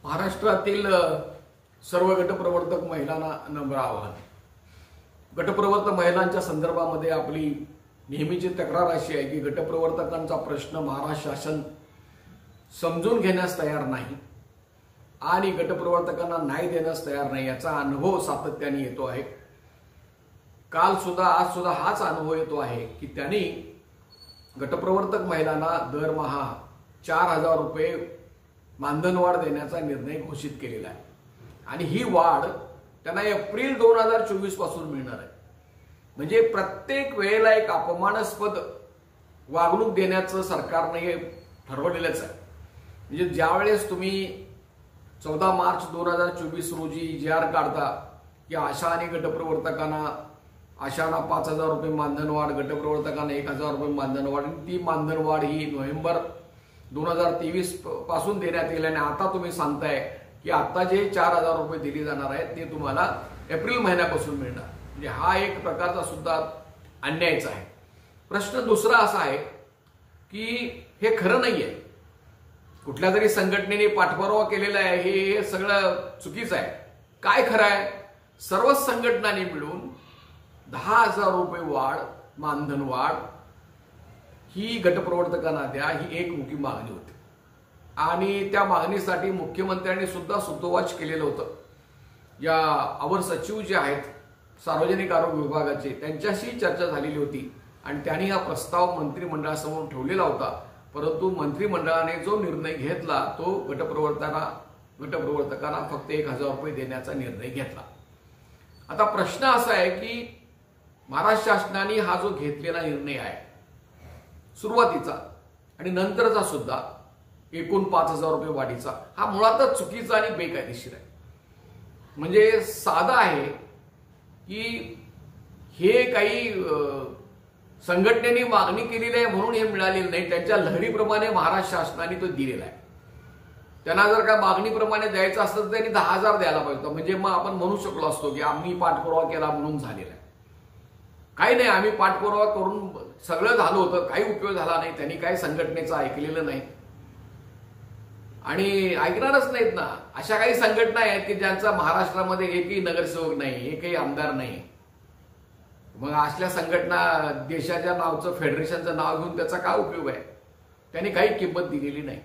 महाराष्ट्रातील सर्व गटप्रवर्तक महिलांना नम्र आवाहन। गटप्रवर्तक महिलांच्या संदर्भामध्ये आपली नेहमीची तक्रार अशी आहे की गटप्रवर्तकांचा प्रश्न महाराष्ट्र शासन समजून घेण्यास तयार नाही आणि गटप्रवर्तकांना न्याय देण्यास तयार नाही, याचा अनुभव सातत्याने येतो आहे। आज सुद्धा हाच अनुभव येतो आहे की त्यांनी गटप्रवर्तक महिलांना दरमहा 4,000 रुपये मानधनवाढ देण्याचा निर्णय घोषित केलेला आहे आणि ही वाढ त्यांना एप्रिल 2024 पासून मिळणार आहे। म्हणजे प्रत्येक वेळेला एक अपमानास्पद वागणूक देण्याचं सरकारने ठरवलेलंच आहे। म्हणजे ज्यावेळेस तुम्ही 14 मार्च 2024 रोजी जी.आर. काढता की आशा आणि गटप्रवर्तकांना आशांना 5,000 रुपये मानधनवाढ, गटप्रवर्तकांना 1,000 रुपये मानधनवाढ, ती मानधनवाढ ही नोव्हेंबर 2023 पासून देण्यात येईल आणि आता तुम्ही सांगताय की आता जे 4,000 रुपये दिले जाणार आहेत ते तुम्हाला एप्रिल महिन्यापासून मिळणार। म्हणजे हा एक प्रकारचा सुद्धा अन्यायच आहे। प्रश्न दुसरा असा आहे की हे खरं नाहीये, कुठल्या तरी संघटनेने पाठपुरावा केलेला आहे, हे सगळं चुकीचं आहे। काय खरं आहे? सर्वच संघटनांनी मिळून 10,000 रुपये वाढ, मानधन वाढ ही गटप्रवर्तकांना द्या, ही एक मुख्य मागणी होती आणि त्या मागणीसाठी मुख्यमंत्र्यांनी सुद्धा सुतोवाच केलेलं होतं। या अवर सचिव जे आहेत सार्वजनिक आरोग्य विभागाचे, त्यांच्याशी चर्चा झालेली होती आणि त्यांनी हा प्रस्ताव मंत्रिमंडळासमोर ठेवलेला होता, परंतु मंत्रिमंडळाने जो निर्णय घेतला तो गटप्रवर्तकांना फक्त 1,000 रुपये देण्याचा निर्णय घेतला। आता प्रश्न असा आहे की महाराष्ट्र शासनाने हा जो घेतलेला निर्णय आहे सुरुवातीचा आणि नंतरचा सुद्धा एकूण 5,000 रुपये वाढीचा, हा मुळातच चुकीचा आणि बेकायदेशीर आहे। म्हणजे साधा आहे की हे काही संघटनेने मागणी केलेली आहे म्हणून हे मिळालेलं नाही, त्यांच्या लहरीप्रमाणे महाराष्ट्र शासनाने तो दिलेला आहे। त्यांना जर का मागणीप्रमाणे द्यायचं असतं तर त्यांनी 10,000 द्यायला पाहिजे, म्हणजे मग आपण म्हणू शकलो असतो की आम्ही पाठपुरावा केला म्हणून झालेला आहे। काही नाही, आम्ही पाठपुरावा करून सगळं झालं होतं, काही उपयोग झाला नाही, त्यांनी काही संघटनेचं ऐकलेलं नाही आणि ऐकणारच नाहीत ना। अशा काही संघटना आहेत की ज्यांचा महाराष्ट्रामध्ये एकही नगरसेवक नाही, एकही आमदार नाही। मग असल्या संघटना देशाच्या नावचं, फेडरेशनचं नाव घेऊन त्याचा काय उपयोग आहे? त्यांनी काही किंमत दिलेली नाही।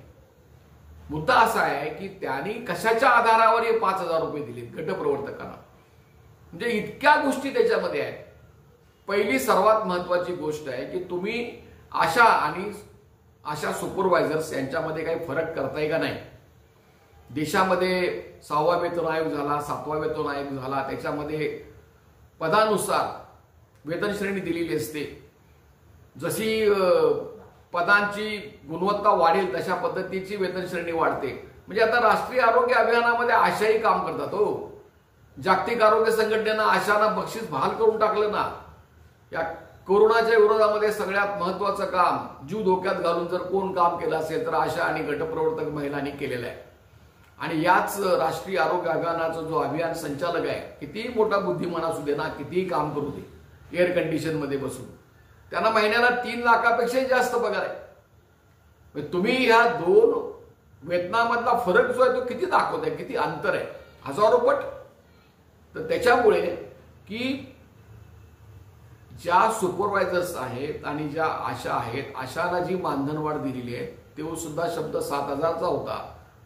मुद्दा असा आहे की त्यांनी कशाच्या आधारावर हे 5,000 रुपये दिलेत गटप्रवर्तकांना, म्हणजे इतक्या गोष्टी त्याच्यामध्ये आहेत। पहिली सर्वात महत्वाची गोष्ट आहे की तुम्ही आशा आणि आशा सुपरवायझर्स यांच्यामध्ये काही फरक करताय का नाही? देशामध्ये 6वा वेतन आयोग झाला, 7वा वेतन आयोग झाला, त्याच्यामध्ये पदानुसार वेतन श्रेणी दिलेली असते। जशी पदांची गुणवत्ता वाढेल तशा पद्धतीची वेतन श्रेणी वाढते। म्हणजे आता राष्ट्रीय आरोग्य अभियानामध्ये आशाही काम करतात हो। जागतिक आरोग्य संघटनेनं आशांना बक्षीस बहाल करून टाकलं ना। या कोरोनाच्या विरोधामध्ये सगळ्यात महत्वाचं काम जीव धोक्यात घालून जर कोण काम केलं असेल तर आशा आणि गटप्रवर्तक महिलांनी केलेलं आहे। आणि याच राष्ट्रीय आरोग्य अभियानाचा जो अभियान संचालक आहे, कितीही मोठा बुद्धिमान असू दे ना, कितीही काम करू दे एअर कंडिशन मध्ये बसून, त्यांना महिन्याला 3 लाखापेक्षा जास्त पगार आहे। तुम्ही ह्या दोन वेतनामधला फरक जो आहे तो किती दाखवत आहे, किती अंतर आहे, हजारो पट। तर त्याच्यामुळे की ज्या सुपरवायझर्स आहेत आणि ज्या आशा आहेत, आशाला जी मानधनवाढ दिलेली आहे तो सुद्धा शब्द 7,000चा होता,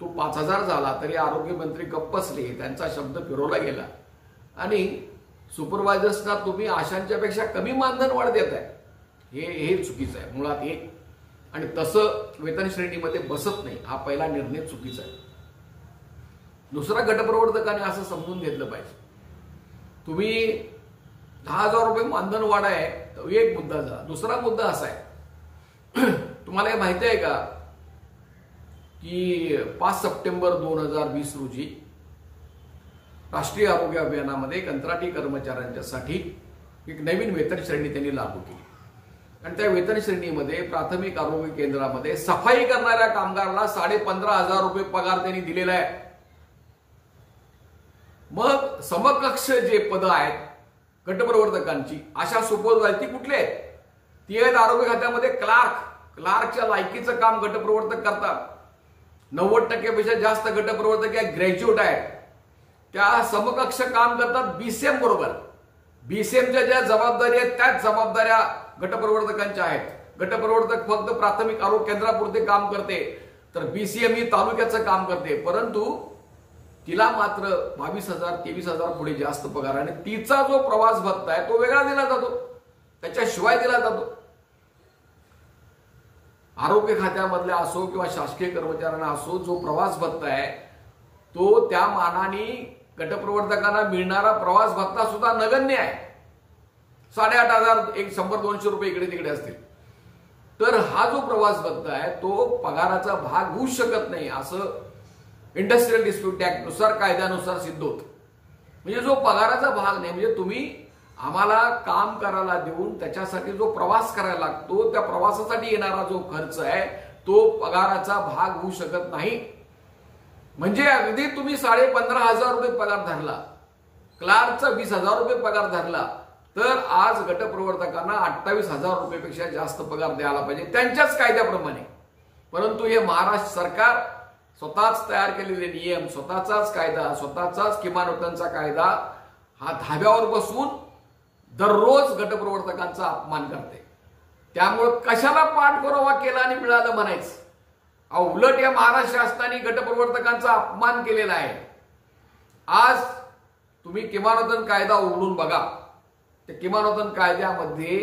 तो 5,000 झाला तरी आरोग्यमंत्री गप्प बसले, त्यांचा शब्द फिरवला गेला आणि सुपरवायझर्सना तुम्ही आशांच्या पेक्षा कमी मानधनवाढ देताय, हे चुकीचं आहे मुळात एक। आणि तसं वेतन श्रेणीमध्ये बसत नाही, हा पहिला निर्णय चुकीचा आहे। दुसरा, गटप्रवर्तकाने असं समजून घेतलं पाहिजे, तुम्ही 10,000 रुपये मानधन वाढ आहे, तो एक मुद्दा झाला। दुसरा मुद्दा असा आहे, तुम्हाला हे माहिती आहे का की 5 सप्टेंबर 2020 रोजी राष्ट्रीय आरोग्य अभियानामध्ये कंत्राटी कर्मचाऱ्यांच्यासाठी एक नवीन वेतन श्रेणी त्यांनी लागू केली आणि त्या वेतन श्रेणीमध्ये प्राथमिक आरोग्य केंद्रामध्ये सफाई करणाऱ्या कामगाराला 15,500 रुपये पगार त्यांनी दिलेला आहे। मग समकक्ष जे पद आहेत गटप्रवर्तकांची, अशा सुपरवायझर ती कुठले आहेत? ती आहेत आरोग्य खात्यामध्ये क्लार्कच्या लायकीचं काम गटप्रवर्तक करतात 90% जास्त गटप्रवर्तक या ग्रॅज्युएट आहेत, त्या समकक्ष काम करतात बीसीएम बरोबर. बीसीएमच्या ज्या जबाबदारी आहेत त्याच जबाबदाऱ्या गटप्रवर्तकांच्या आहेत. गटप्रवर्तक फक्त प्राथमिक आरोग्य केंद्रापुरते काम करते, तर बीसीएम ही तालुक्याचं काम करते. परंतु तिला मात्र 22,000 23,000 पुढे जास्त पगार, आणि तिचा जो प्रवास भत्ता आहे तो वेगळा दिला जातो, त्याच्याशिवाय दिला जातो. आरोग्य खात्यामधल्या असो किंवा शासकीय कर्मचाऱ्यांना असो, जो प्रवास भत्ता आहे तो त्या मानाने गटप्रवर्तकांना मिळणारा प्रवास भत्ता सुद्धा नगण्य आहे. 8,500 100-200 रुपये इकडे तिकडे असतील. तर हा जो प्रवास भत्ता आहे तो पगाराचा भाग होऊ शकत नाही, असं इंडस्ट्रियल डिस्प्यूट ऍक्ट नुसार, कायद्यानुसार सिद्ध होत. म्हणजे जो पगाराचा भाग नाही, म्हणजे तुम्ही आम्हाला काम करायला देऊन त्याच्यासाठी जो प्रवास करायला लागतो, त्या प्रवासासाठी येणारा जो खर्च आहे तो पगाराचा भाग होऊ शकत नाही. म्हणजे अगदी तुम्ही 15,500 रुपये पगार धरला, क्लार्कचा 20,000 रुपये पगार धरला, तर आज गटप्रवर्तकांना 28,000 रुपयेपेक्षा जास्त पगार द्यायला पाहिजे त्यांच्याच कायद्याप्रमाणे. परंतु हे महाराष्ट्र सरकार स्वतःच तयार केलेले नियम, स्वतःचाच कायदा, स्वतःचाच किमान वेतनचा कायदा हा धाब्यावर बसून दररोज गटप्रवर्तकांचा अपमान करते. त्यामुळे कशाला पाठपुरावा केला आणि मिळालं म्हणायचं? उलट या महाराष्ट्र शासनाने गटप्रवर्तकांचा अपमान केलेला आहे. आज तुम्ही किमान वेतन कायदा उघडून बघा. त्या किमान वेतन कायद्यामध्ये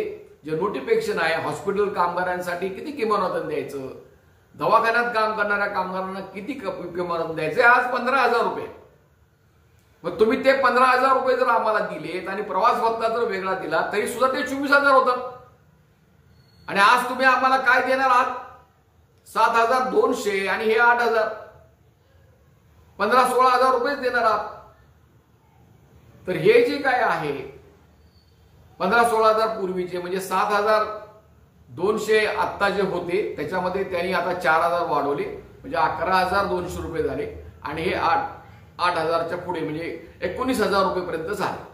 जे नोटिफिकेशन आहे, हॉस्पिटल कामगारांसाठी किती किमान वेतन द्यायचं, दवाखान्यात काम करणाऱ्या कामगारांना किती किमान वेतन द्यायचं, आज 15,000 रुपये. मग तुम्ही ते 15,000 रुपये जर आम्हाला दिलेत आणि प्रवास भत्ता जर वेगळा दिला तरी सुद्धा ते 24,000 होतं. आणि आज तुम्ही आम्हाला काय देणार आहात? 7,200 आणि हे 8,000, 15-16,000 रुपये देणार आहात. तर हे जे काय आहे 15-16,000 पूर्वीचे, म्हणजे 7,200 आत्ता जे होते त्याच्यामध्ये त्यांनी आता 4,000 वाढवले, म्हणजे 11,200 रुपये झाले. आणि हे 8,000च्या पुढे म्हणजे 19,000 रुपयेपर्यंत झाले.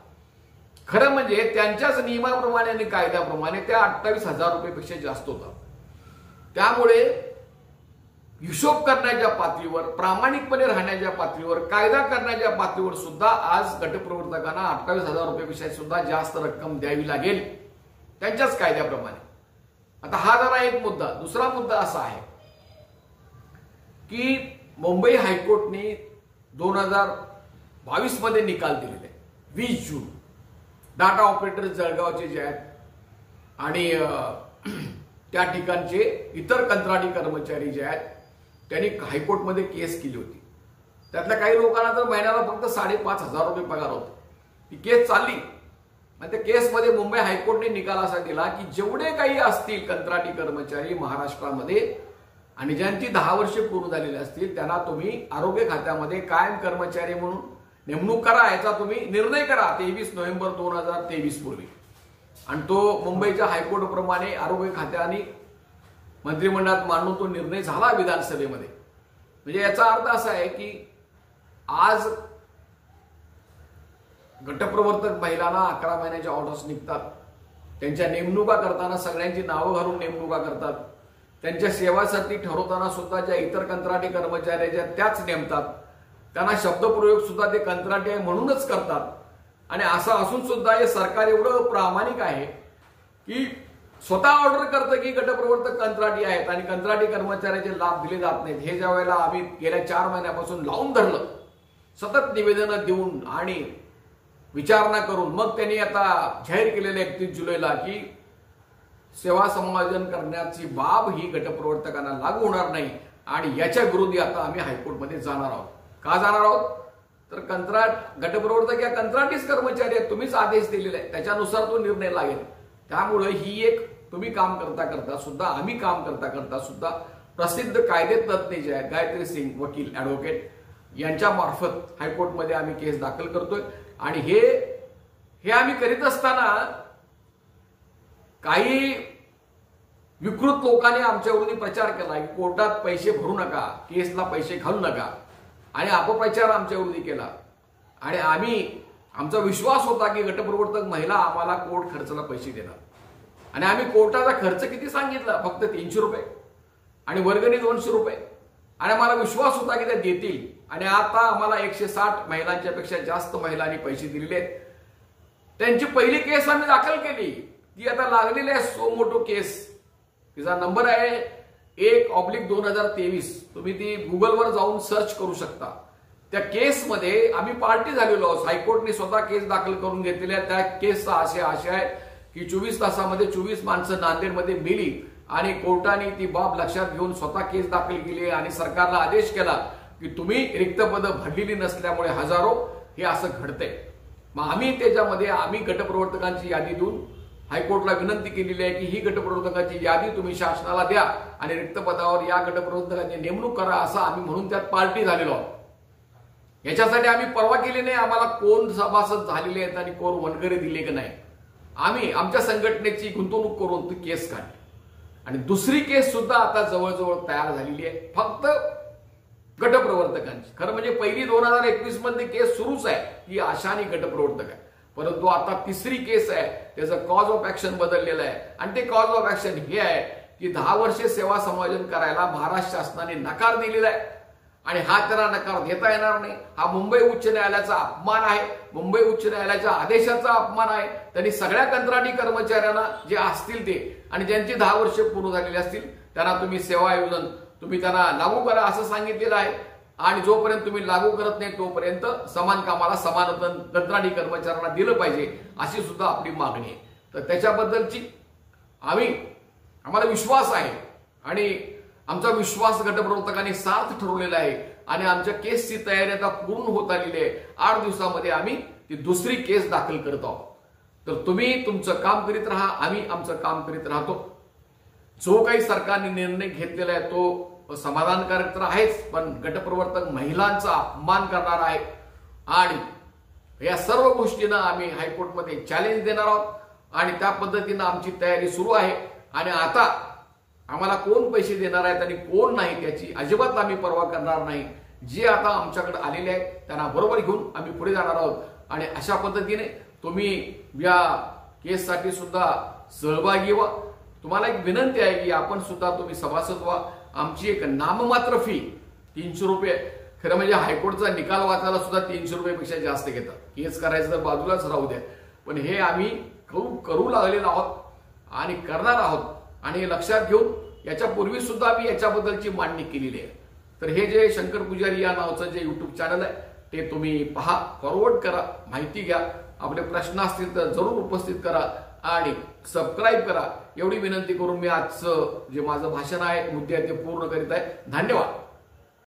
खरं म्हणजे त्यांच्याच नियमाप्रमाणे आणि कायद्याप्रमाणे त्या 28,000 रुपयेपेक्षा जास्त होतात. त्यामुळे हिशोब करण्याच्या पातळीवर, प्रामाणिकपणे राहण्याच्या पातळीवर, कायदा करण्याच्या पातळीवर सुद्धा आज गटप्रवर्तकांना 28,000 रुपयेपेक्षा सुद्धा जास्त रक्कम द्यावी लागेल त्यांच्याच कायद्याप्रमाणे. आता हा जरा एक मुद्दा. दुसरा मुद्दा असा आहे की मुंबई हायकोर्टने 2022 मध्ये निकाल दिलेले 20 जून. डाटा ऑपरेटर जळगावचे जे आहेत आणि त्या ठिकाणचे इतर कंत्राटी कर्मचारी जे आहेत त्यांनी हायकोर्टमध्ये केस केली होती. त्यातल्या काही लोकांना तर महिन्याला फक्त 5,500 रुपये पगार होता. ती केस चालली आणि त्या केसमध्ये मुंबई हायकोर्टने निकाल असा दिला की जेवढे काही असतील कंत्राटी कर्मचारी महाराष्ट्रामध्ये आणि ज्यांची 10 वर्षे पूर्ण झालेली असतील त्यांना तुम्ही आरोग्य खात्यामध्ये कायम कर्मचारी म्हणून नेमणूक करा, याचा तुम्ही निर्णय करा 23 नोव्हेंबर 2023 पूर्वी. आणि तो मुंबईच्या हायकोर्टप्रमाणे आरोग्य खात्याने मंत्रिमंडळात मांडून तो निर्णय झाला विधानसभेमध्ये. म्हणजे याचा अर्थ असा आहे की आज गटप्रवर्तक महिलांना 11 महिन्याच्या ऑर्डर्स निघतात, त्यांच्या नेमणुका करताना सगळ्यांची नावं घालून नेमणुका करतात, त्यांच्या सेवासाठी ठरवताना सुद्धा ज्या इतर कंत्राटी कर्मचाऱ्याच्या त्याच नेमतात, त्यांना शब्दप्रयोग सुद्धा ते कंत्राटी आहे म्हणूनच करतात. आणि असं असून सुद्धा हे सरकार एवढं प्रामाणिक आहे की स्वतः ऑर्डर करतं की गटप्रवर्तक कंत्राटी आहेत आणि कंत्राटी कर्मचाऱ्याचे लाभ दिले जात नाहीत. हे ज्या वेळेला आम्ही गेल्या 4 महिन्यापासून लावून धरलं, सतत निवेदनं देऊन आणि विचारणा करून मग त्यांनी आता जाहीर केलेल्या 31 जुलैला की सेवा समायोजन करण्याची बाब ही गटप्रवर्तकांना लागू होणार नाही. आणि याच्या विरोधी आता आम्ही हायकोर्टमध्ये जाणार आहोत. का जाणार आहोत? तर गटप्रवर्तक या कंत्राटीच कर्मचारी आहेत, तुम्हीच आदेश दिलेले आहे, त्याच्यानुसार तो निर्णय लागेल. त्यामुळे ही एक तुम्ही काम करता करता सुद्धा, आम्ही काम करता करता सुद्धा प्रसिद्ध कायदेतज्ञ जे आहेत गायत्री सिंग वकील ऍडव्होकेट यांच्या मार्फत हायकोर्टमध्ये आम्ही केस दाखल करतोय. आणि हे आम्ही करीत असताना काही विकृत लोकांनी आमच्या विरोधी प्रचार केला की कोर्टात पैसे भरू नका, केसला पैसे घालू नका, आणि अपप्रचार आमच्या विरोधी केला. आणि आमचा विश्वास होता की गटप्रवर्तक महिला आम्हाला कोर्ट खर्चाला पैसे देणार. आणि आम्ही कोर्टाचा खर्च किती सांगितला? फक्त 300 रुपये आणि वर्गणी 200 रुपये. आणि मला विश्वास होता की त्या देतील. आणि आता आम्हाला 160 महिलांच्या पेक्षा जास्त महिलांनी पैसे दिलेले आहेत. त्यांची पहिली केस आम्ही दाखल केली, ती आता लागलेली आहे सो मोठो केस. तिचा नंबर आहे 1/2023. तुम्ही ती गुगलवर जाऊन सर्च करू शकता. त्या केसमध्ये आम्ही पार्टी झालेलो आहोत. हायकोर्टने स्वतः केस दाखल करून घेतलेली आहे. त्या केसचा आशय आहे की 24 तासामध्ये 24 माणसं नांदेडमध्ये मेली आणि कोर्टाने ती बाब लक्षात घेऊन स्वतः केस दाखल केली आणि सरकारला आदेश केला की तुम्ही रिक्त पदं भरलेली नसल्यामुळे हजारो हे असं घडतंय. मग आम्ही त्याच्यामध्ये आम्ही गटप्रवर्तकांची यादी देऊन हायकोर्टला विनंती केलेली आहे की ही गटप्रवर्तकांची यादी तुम्ही शासनाला द्या आणि रिक्त पदावर या गटप्रवर्तकांची नेमणूक करा, असं आम्ही म्हणून त्यात पार्टी झालेलो आहोत. याच्यासाठी आम्ही परवा केली नाही आम्हाला कोण सभासद झालेले आहेत आणि कोण वनकरी दिले की नाही. आम्ही आमच्या संघटनेची गुंतवणूक करून ती केस काढली आणि दुसरी केस सुद्धा आता जवळजवळ तयार झालेली आहे फक्त गटप्रवर्तकांची. खरं म्हणजे पहिली 2021 मध्ये केस सुरूच आहे ती आशा आणि गटप्रवर्तक आहे, परंतु आता तिसरी केस आहे. त्याचं कॉज ऑफ ऍक्शन बदललेलं आहे आणि ते कॉज ऑफ ऍक्शन हे आहे की 10 वर्षे सेवा समायोजन करायला महाराष्ट्र शासनाने नकार दिलेला आहे आणि हा त्यांना नकार देता येणार नाही. हा मुंबई उच्च न्यायालयाचा अपमान आहे, मुंबई उच्च न्यायालयाच्या आदेशाचा अपमान आहे. त्यांनी सगळ्या कंत्राटी कर्मचाऱ्यांना जे असतील ते आणि ज्यांची 10 वर्षे पूर्ण झालेली असतील त्यांना तुम्ही सेवा आयोजन तुम्ही त्यांना लागू करा असं सांगितलेलं आहे आणि जोपर्यंत तुम्ही लागू करत नाही तोपर्यंत समान कामाला समान कंत्राटी कर्मचाऱ्यांना दिलं पाहिजे अशी सुद्धा आपली मागणी आहे. तर त्याच्याबद्दलची आम्हाला विश्वास आहे आणि आमचा विश्वास गटप्रवर्तकांनी सार्थ ठरवलेला आहे आणि आमच्या केसची तयारी आता पूर्ण होत आलेली आहे. 8 दिवसामध्ये आम्ही ती दुसरी केस दाखल करत आहोत. तर तुम्ही तुमचं काम करीत राहा, आम्ही आमचं काम करीत राहतो. जो काही सरकारने निर्णय घेतलेला आहे तो समाधानकारक तर आहेच, पण गटप्रवर्तक महिलांचा अपमान करणार आहे आणि या सर्व गोष्टींना आम्ही हायकोर्टमध्ये चॅलेंज देणार आहोत आणि त्या पद्धतीनं आमची तयारी सुरू आहे. आणि आता आम्हाला कोण पैसे देणार आहेत आणि कोण नाही त्याची अजिबात आम्ही पर्वा करणार नाही. जे आता आमच्याकडे आलेले आहेत त्यांना बरोबर घेऊन आम्ही पुढे जाणार आहोत आणि अशा पद्धतीने तुम्ही या केससाठी सुद्धा सहभागी व्हा. तुम्हाला एक विनंती आहे की आपण सुद्धा तुम्ही सभासद व्हा. आमची एक नाममात्र फी 300 रुपये. खरं म्हणजे हायकोर्टचा निकाल वाचायला सुद्धा 300 रुपयापेक्षा जास्त घेतात. केस करायचं तर बाजूलाच राहू द्या, पण हे आम्ही करू लागलेलो आहोत आणि करणार आहोत. आणि लक्षात घेऊन याच्यापूर्वी सुद्धा मी याच्याबद्दलची मांडणी केलेली आहे. तर हे जे शंकर पुजारी या नावाचं जे युट्यूब चॅनल आहे ते तुम्ही पहा, फॉरवर्ड करा, माहिती घ्या, आपले प्रश्न असतील तर जरूर उपस्थित करा आणि सबस्क्राईब करा. एवढी विनंती करून मी आजचं जे माझं भाषण आहे मुद्दे आहे ते पूर्ण करीत आहे. धन्यवाद.